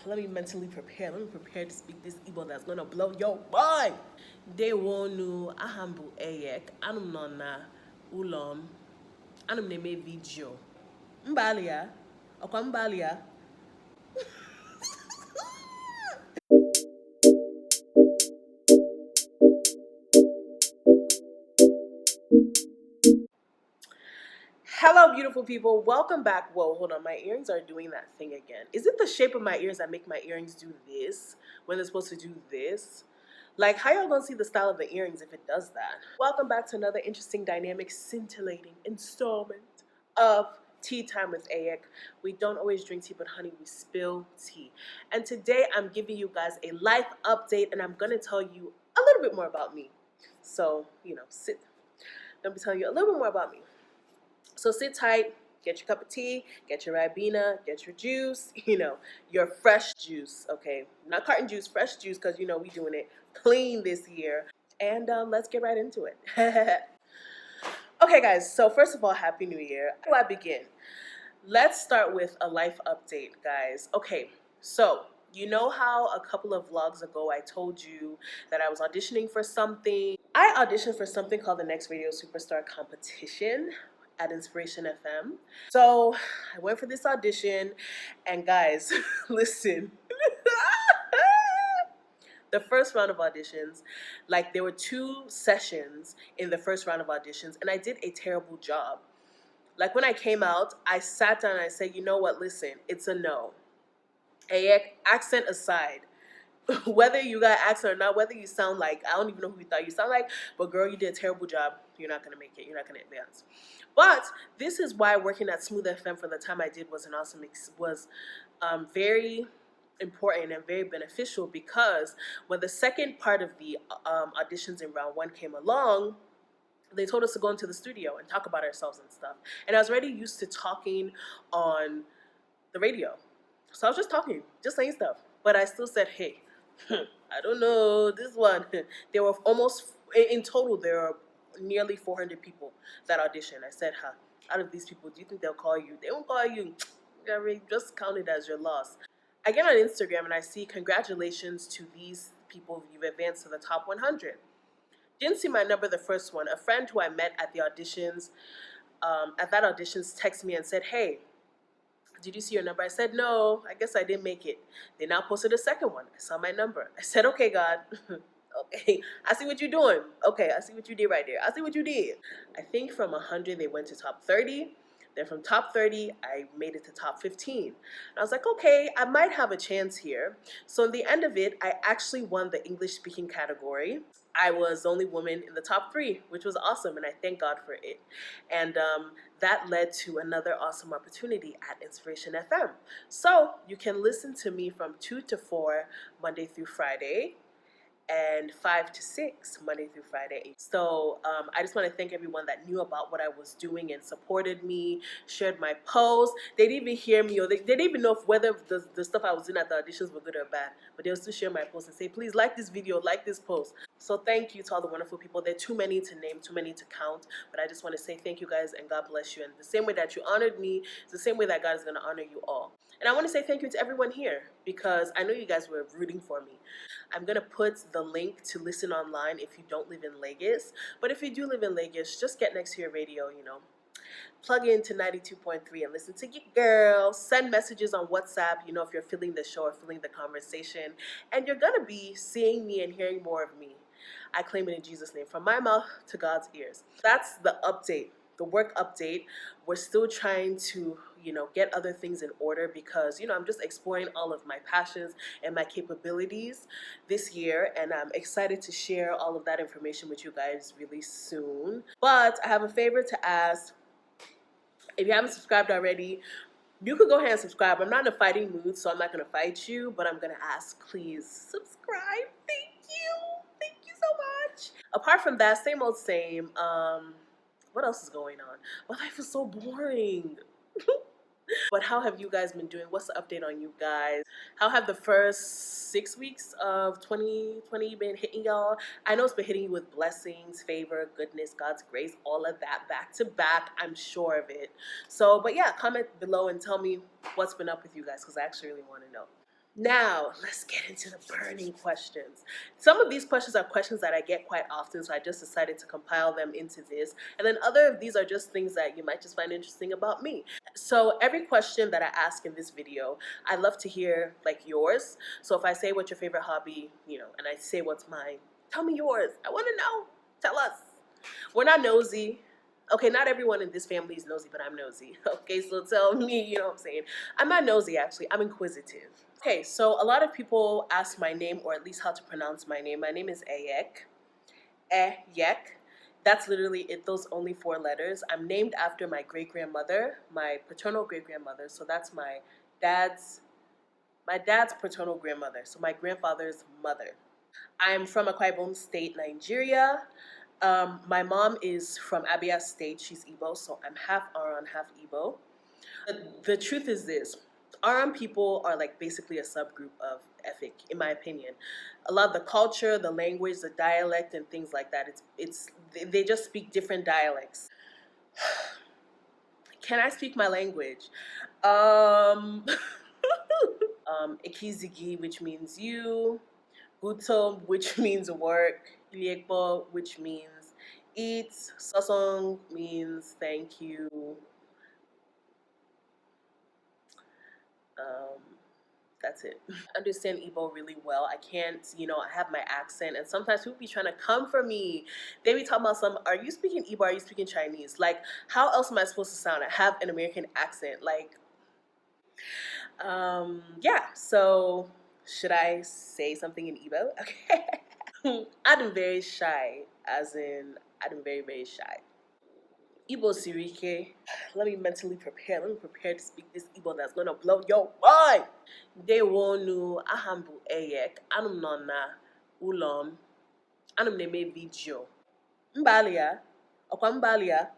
let me mentally prepare. Let me prepare to speak this Igbo that's gonna blow your mind. They wonu ahambu eyek anum nona ulom anum neme video. Mbalia, okwa mbalia. Hello, beautiful people. Welcome back. Whoa, hold on. My earrings are doing that thing again. Is it the shape of my ears that make my earrings do this when they're supposed to do this? Like, how y'all gonna see the style of the earrings if it does that? Welcome back to another interesting, dynamic, scintillating installment of Tea Time with Ayek. We don't always drink tea, but honey, we spill tea. And today I'm giving you guys a life update, and I'm gonna tell you a little bit more about me. So, sit. Let me tell you a little bit more about me. So sit tight, get your cup of tea, get your Ribena, get your juice, your fresh juice, okay? Not carton juice, fresh juice, because, we doing it clean this year. And let's get right into it. Okay, guys, so first of all, Happy New Year. How do I begin? Let's start with a life update, guys. Okay, so you know how a couple of vlogs ago I told you that I was auditioning for something? I auditioned for something called the Next Radio Superstar Competition at Inspiration FM. So I went for this audition, and guys, listen. The first round of auditions, like there were 2 sessions in the first round of auditions, and I did a terrible job. Like when I came out, I sat down and I said, you know what, listen, it's a no. Accent aside, whether you got accent or not, whether you sound like, I don't even know who you thought you sound like, but girl, you did a terrible job. You're not going to make it. You're not going to advance. But this is why working at Smooth FM for the time I did was very important and very beneficial, because when the second part of the auditions in round 1 came along, they told us to go into the studio and talk about ourselves and stuff. And I was already used to talking on the radio. So I was just talking, just saying stuff. But I still said, hey, I don't know, this one. There were in total, there are nearly 400 people that auditioned. I said, out of these people, do you think they'll call you? They won't call you. Just count it as your loss. I get on Instagram and I see, congratulations to these people, you've advanced to the top 100. Didn't see my number the first one. A friend who I met at the auditions, texted me and said, hey, did you see your number? I said, no, I guess I didn't make it. They now posted a second one. I saw my number. I said, okay, God. Okay, I see what you're doing. Okay, I see what you did right there. I see what you did. I think from 100, they went to top 30. Then from top 30, I made it to top 15. And I was like, okay, I might have a chance here. So in the end of it, I actually won the English speaking category. I was the only woman in the top 3, which was awesome, and I thank God for it. And that led to another awesome opportunity at Inspiration FM. So you can listen to me from 2 to 4 Monday through Friday, and 5 to 6 Monday through Friday. So I just want to thank everyone that knew about what I was doing and supported me, shared my posts. They didn't even hear me, or they didn't even know whether the stuff I was doing at the auditions were good or bad, but they would still share my posts and say, please like this video, like this post. So thank you to all the wonderful people. There are too many to name, too many to count, but I just want to say thank you guys, and God bless you. And the same way that you honored me, it's the same way that God is going to honor you all. And I want to say thank you to everyone here, because I know you guys were rooting for me. I'm going to put the link to listen online if you don't live in Lagos. But if you do live in Lagos, just get next to your radio, Plug into 92.3 and listen to your girl. Send messages on WhatsApp, if you're feeling the show or feeling the conversation. And you're going to be seeing me and hearing more of me. I claim it in Jesus' name, from my mouth to God's ears. That's the update, the work update. We're still trying to, get other things in order, because, I'm just exploring all of my passions and my capabilities this year. And I'm excited to share all of that information with you guys really soon. But I have a favor to ask. If you haven't subscribed already, you could go ahead and subscribe. I'm not in a fighting mood, so I'm not going to fight you, but I'm going to ask, please subscribe. Thank you. Thank you so much. Apart from that, same old same. What else is going on? My life is so boring. But how have you guys been doing? What's the update on you guys? How have the first 6 weeks of 2020 been hitting y'all? I know it's been hitting you with blessings, favor, goodness, God's grace, all of that back to back. I'm sure of it. So, but yeah, comment below and tell me what's been up with you guys, because I actually really want to know. Now, let's get into the burning questions. Some of these questions are questions that I get quite often, so I just decided to compile them into this. And then other of these are just things that you might just find interesting about me. So every question that I ask in this video, I love to hear like yours. So if I say what's your favorite hobby, and I say what's mine, tell me yours. I want to know. Tell us. We're not nosy. Okay, not everyone in this family is nosy, but I'm nosy. Okay, so tell me, you know what I'm saying? I'm not nosy, actually. I'm inquisitive. Okay, so a lot of people ask my name, or at least how to pronounce my name. My name is Ayek. Ayek. That's literally it, those only 4 letters. I'm named after my great grandmother, my paternal great grandmother. So that's dad's my dad's paternal grandmother. So my grandfather's mother. I'm from Akwa Ibom State, Nigeria. My mom is from Abia State. She's Igbo, so I'm half Aran, half Igbo. The truth is this: Aran people are like basically a subgroup of Efik, in my opinion. A lot of the culture, the language, the dialect, and things like that. They just speak different dialects. Can I speak my language? Ikizigi, which means you. Gutom, which means work. Iliekbo, which means eat. Sosong means thank you. Um, that's it. Understand Igbo really well. I can't, I have my accent, and sometimes people be trying to come for me. They be talking about are you speaking Igbo? Are you speaking Chinese? Like, how else am I supposed to sound? I have an American accent. Like, yeah. So, should I say something in Igbo? Okay. I'm very shy, as in, I'm very, very shy. Igbo Sirike. Let me mentally prepare. Let me prepare to speak this Igbo that's gonna blow your mind. Dewonu ahambu eyek. Anum nona ulom. Anum neme video. Mbalia. Okwa mbalia.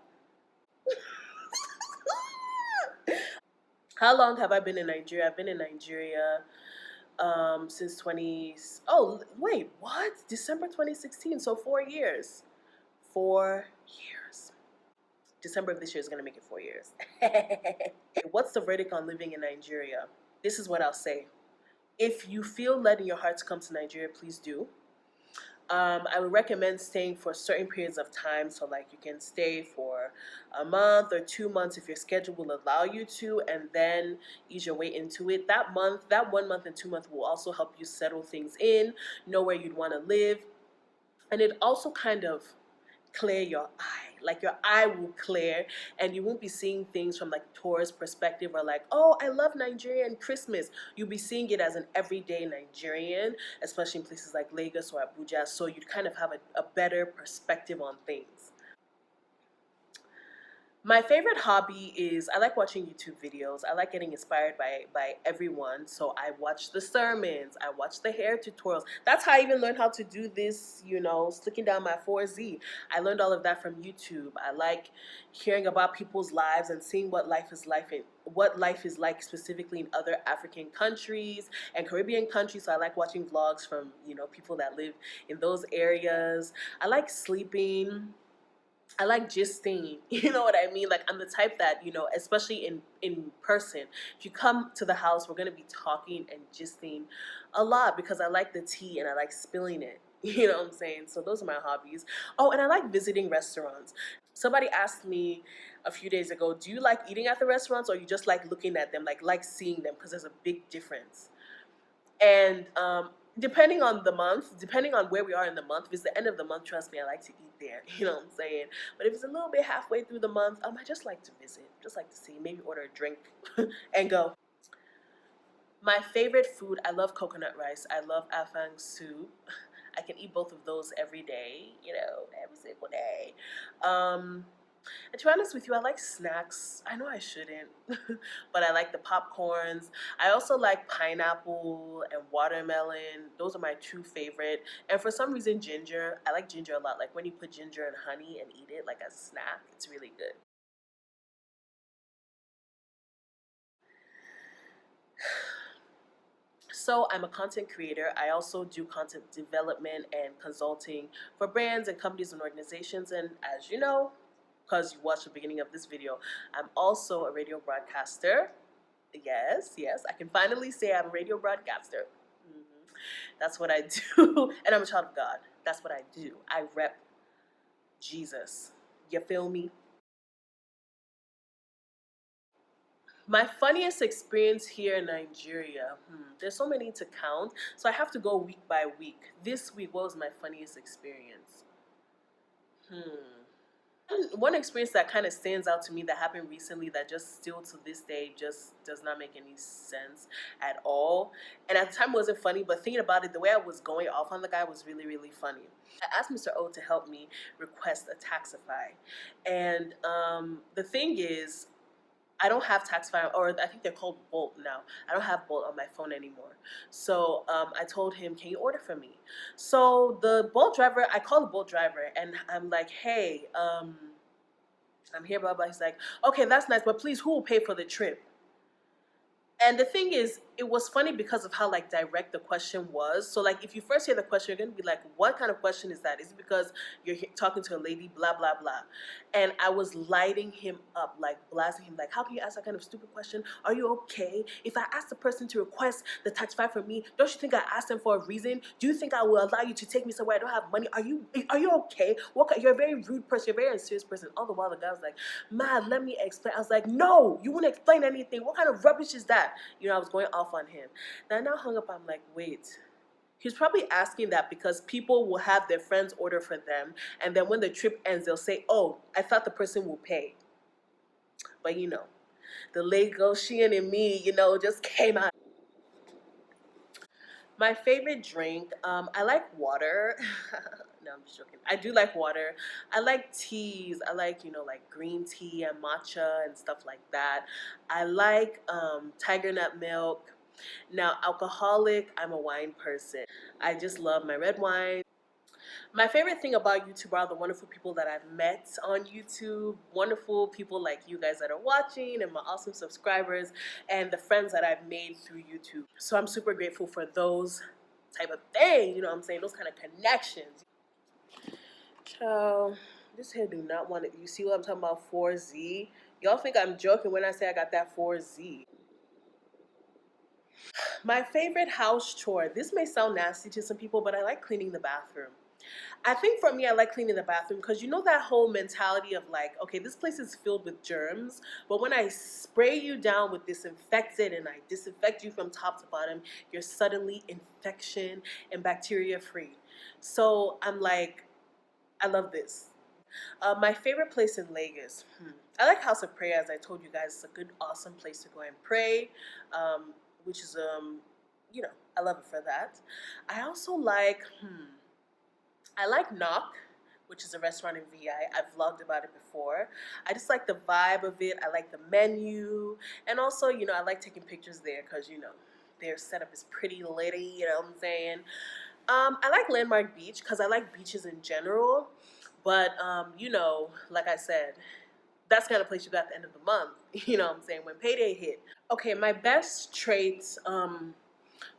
How long have I been in Nigeria? I've been in Nigeria since 20. Oh, wait, what? December 2016. So 4 years. 4 years. December of this year is going to make it 4 years. What's the verdict on living in Nigeria? This is what I'll say. If you feel led in your heart to come to Nigeria, please do. I would recommend staying for certain periods of time. So, like, you can stay for a month or 2 months if your schedule will allow you to, and then ease your way into it. That 1 month and 2 months will also help you settle things in, know where you'd want to live, and it also kind of clear your eye. Like, your eye will clear, and you won't be seeing things from like tourist perspective, or like, oh, I love Nigeria and Christmas. You'll be seeing it as an everyday Nigerian, especially in places like Lagos or Abuja. So you'd kind of have a better perspective on things. My favorite hobby is I like watching YouTube videos. I like getting inspired by everyone. So I watch the sermons. I watch the hair tutorials. That's how I even learned how to do this, slicking down my 4Z. I learned all of that from YouTube. I like hearing about people's lives and seeing what life is like specifically in other African countries and Caribbean countries. So I like watching vlogs from, people that live in those areas. I like sleeping. I like gisting. You know what I mean? Like, I'm the type that, especially in person, if you come to the house, we're gonna be talking and gisting a lot because I like the tea and I like spilling it. You know what I'm saying? So those are my hobbies. Oh, and I like visiting restaurants. Somebody asked me a few days ago, do you like eating at the restaurants, or you just like looking at them, like seeing them? Because there's a big difference. And depending on the month, depending on where we are in the month, if it's the end of the month, trust me, I like to eat there. You know what I'm saying? But if it's a little bit halfway through the month, I just like to visit, just like to see, maybe order a drink and go. My favorite food, I love coconut rice. I love afang soup. I can eat both of those every day, every single day. And to be honest with you, I like snacks. I know I shouldn't, but I like the popcorns. I also like pineapple and watermelon. Those are my two favorite. And for some reason, ginger. I like ginger a lot. Like when you put ginger and honey and eat it like as a snack, it's really good. So I'm a content creator. I also do content development and consulting for brands and companies and organizations. And as you know, because you watched the beginning of this video, I'm also a radio broadcaster. Yes, yes, I can finally say I'm a radio broadcaster. Mhm. That's what I do. And I'm a child of God. That's what I do. I rep Jesus. You feel me? My funniest experience here in Nigeria, there's so many to count, so I have to go week by week. This week, what was my funniest experience? Hmm. One experience that kind of stands out to me that happened recently that just still to this day just does not make any sense at all. And at the time it wasn't funny, but thinking about it, the way I was going off on the guy was really, really funny. I asked Mr. O to help me request a Taxify. And the thing is, I don't have Taxify, or I think they're called Bolt now. I don't have Bolt on my phone anymore. So I told him, "Can you order for me?" So the Bolt driver, I called the Bolt driver, and I'm like, "Hey, I'm here, blah blah." He's like, "Okay, that's nice, but please, who will pay for the trip?" And the thing is, it was funny because of how like direct the question was. So like, if you first hear the question, you're gonna be like, "What kind of question is that? Is it because you're talking to a lady?" Blah blah blah. And I was lighting him up, like blasting him, like, "How can you ask that kind of stupid question? Are you okay? If I ask the person to request the taxify for me, don't you think I asked them for a reason? Do you think I will allow you to take me somewhere I don't have money? Are you okay? You're a very rude person. You're a very unserious person." All the while, the guy was like, "Man, let me explain." I was like, "No, you wouldn't explain anything. What kind of rubbish is that?" I was going off on him. Then I now hung up. I'm like, wait. He's probably asking that because people will have their friends order for them, and then when the trip ends, they'll say, "Oh, I thought the person will pay." But the Lagosian in me, just came out. My favorite drink, I like water. No, I'm just joking. I do like water. I like teas. I like, like green tea and matcha and stuff like that. I like tiger nut milk. Now, alcoholic, I'm a wine person. I just love my red wine. My favorite thing about YouTube are the wonderful people that I've met on YouTube, wonderful people like you guys that are watching, and my awesome subscribers, and the friends that I've made through YouTube. So I'm super grateful for those type of things, you know what I'm saying? Those kind of connections. Ciao. This hair do not want it. You see what I'm talking about? 4Z. Y'all think I'm joking when I say I got that 4Z. My favorite house chore. This may sound nasty to some people, but I like cleaning the bathroom. I think for me, I like cleaning the bathroom because you know that whole mentality of like, okay, this place is filled with germs, but when I spray you down with disinfectant and I disinfect you from top to bottom, you're suddenly infection and bacteria free. So I'm like, I love this. My favorite place in Lagos. I like House of Prayer, as I told you guys. It's a good, awesome place to go and pray, um, which is, I love it for that. I also like, I like Knock, which is a restaurant in VI. I've vlogged about it before. I just like the vibe of it. I like the menu. And also, I like taking pictures there because, their setup is pretty litty, you know what I'm saying? I like Landmark Beach because I like beaches in general. But, like I said, that's the kind of place you got at the end of the month. You know what I'm saying? When payday hit. Okay, my best traits,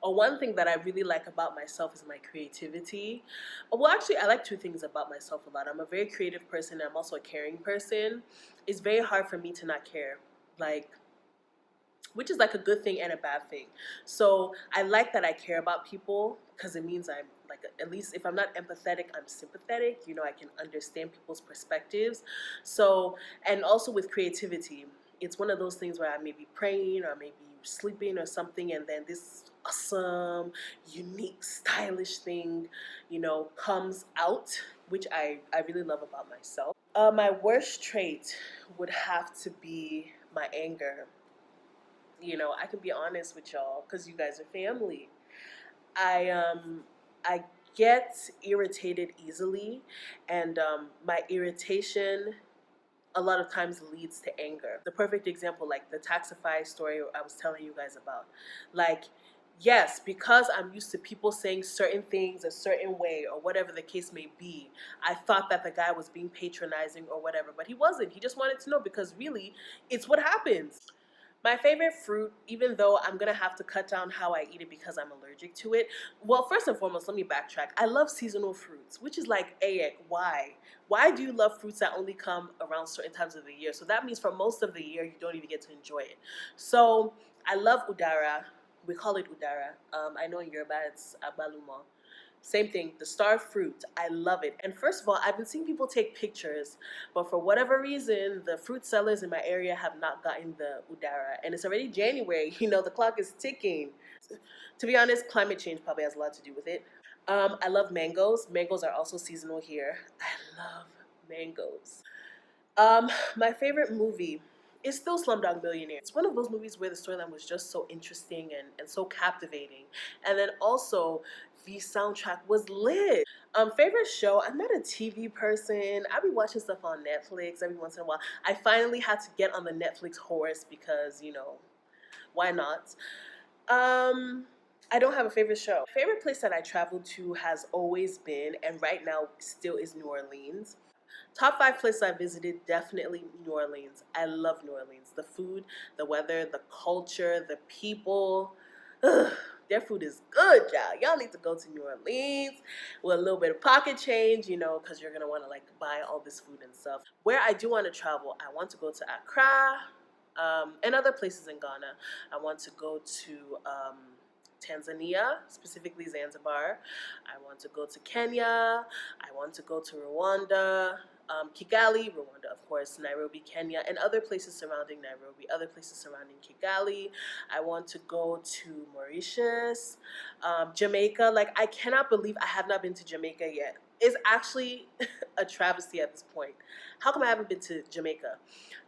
or one thing that I really like about myself is my creativity. Well, actually, I like two things about myself a lot. I'm a very creative person, and I'm also a caring person. It's very hard for me to not care. Like, which is like a good thing and a bad thing. So I like that I care about people because it means I'm like, at least if I'm not empathetic, I'm sympathetic. I can understand people's perspectives. So, and also with creativity, it's one of those things where I may be praying or maybe sleeping or something, and then this awesome, unique, stylish thing, comes out, which I really love about myself. My worst trait would have to be my anger. I can be honest with y'all because you guys are family. I get irritated easily, and my irritation a lot of times leads to anger. The perfect example, like the Taxify story I was telling you guys about. Like, yes, because I'm used to people saying certain things a certain way or whatever the case may be, I thought that the guy was being patronizing or whatever, but he wasn't. He just wanted to know because really, it's what happens. My favorite fruit, even though I'm gonna have to cut down how I eat it because I'm allergic to it. Well, first and foremost, let me backtrack. I love seasonal fruits, which is like, why? Why do you love fruits that only come around certain times of the year? So that means for most of the year, you don't even get to enjoy it. So I love udara. We call it udara. I know in Yoruba it's abaluma. Same thing, the star fruit. I love it. And first of all, I've been seeing people take pictures, but for whatever reason, the fruit sellers in my area have not gotten the udara. And it's already January. You know, the clock is ticking. To be honest, climate change probably has a lot to do with it. I love mangoes. Mangoes are also seasonal here. I love mangoes. My favorite movie is still Slumdog Millionaire. It's one of those movies where the storyline was just so interesting and so captivating. And then also the soundtrack was lit. Favorite show, I'm not a TV person. I be watching stuff on Netflix every once in a while. I finally had to get on the Netflix horse because, you know, why not? I don't have a favorite show. Favorite place that I traveled to has always been, and right now still is, New Orleans. Top five places I visited, definitely New Orleans. I love New Orleans. The food, the weather, the culture, the people. Ugh, their food is good, y'all. Y'all need to go to New Orleans with a little bit of pocket change, you know, because you're going to want to like buy all this food and stuff. Where I do want to travel, I want to go to Accra, and other places in Ghana. I want to go to Tanzania, specifically Zanzibar. I want to go to Kenya. I want to go to Rwanda, Kigali, Rwanda, of course, Nairobi, Kenya, and other places surrounding Nairobi, other places surrounding Kigali. I want to go to Mauritius, Jamaica. Like, I cannot believe I have not been to Jamaica yet. It's actually a travesty at this point. How come I haven't been to Jamaica?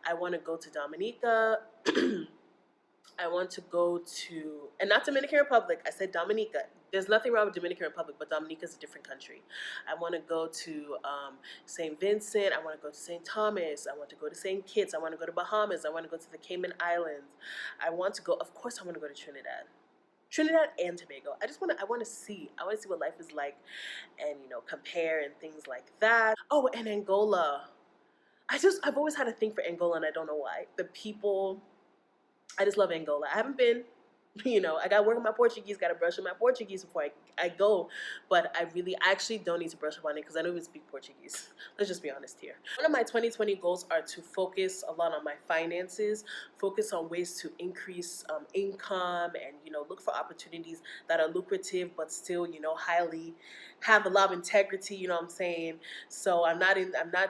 I want to go to Dominica. I want to go to, and not Dominican Republic, I said Dominica. There's nothing wrong with Dominican Republic, but Dominica is a different country. I want to go to St. Vincent. I want to go to St. Thomas. I want to go to St. Kitts. I want to go to Bahamas. I want to go to the Cayman Islands. I want to go, of course, I want to go to Trinidad. Trinidad and Tobago. I want to see what life is like and, you know, compare and things like that. Oh, and Angola. I've always had a thing for Angola and I don't know why. The people, I just love Angola. I haven't been, you know, I got to work on my Portuguese, got to brush on my Portuguese before I go. But I actually don't need to brush up on it because I don't even speak Portuguese. Let's just be honest here. One of my 2020 goals are to focus a lot on my finances, focus on ways to increase income and, you know, look for opportunities that are lucrative but still, you know, have a lot of integrity, you know what I'm saying? So I'm not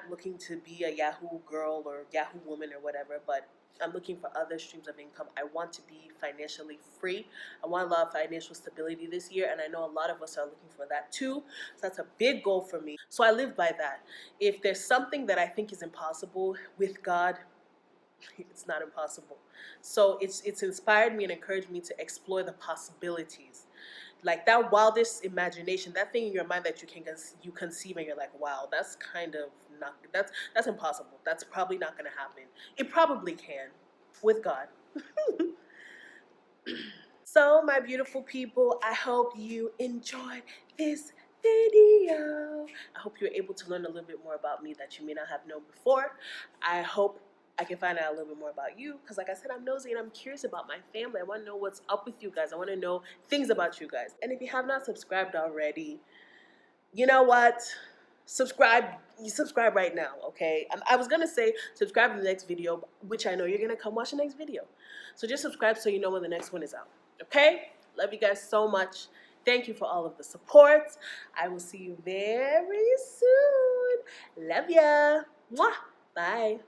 looking to be a Yahoo girl or Yahoo woman or whatever, but I'm looking for other streams of income. I want to be financially free. I want a lot of financial stability this year, and I know a lot of us are looking for that too. So that's a big goal for me. So I live by that. If there's something that I think is impossible with God, it's not impossible. So it's inspired me and encouraged me to explore the possibilities. Like that wildest imagination, that thing in your mind that you conceive and you're like, wow, that's kind of not, that's impossible. That's probably not going to happen. It probably can, with God. So, my beautiful people, I hope you enjoyed this video. I hope you're able to learn a little bit more about me that you may not have known before. I hope I can find out a little bit more about you because, like I said, I'm nosy and I'm curious about my family. I want to know what's up with you guys. I want to know things about you guys. And if you have not subscribed already, you know what? Subscribe. You subscribe right now, okay? I was going to say subscribe to the next video, which I know you're going to come watch the next video. So just subscribe so you know when the next one is out, okay? Love you guys so much. Thank you for all of the support. I will see you very soon. Love ya. Mwah. Bye.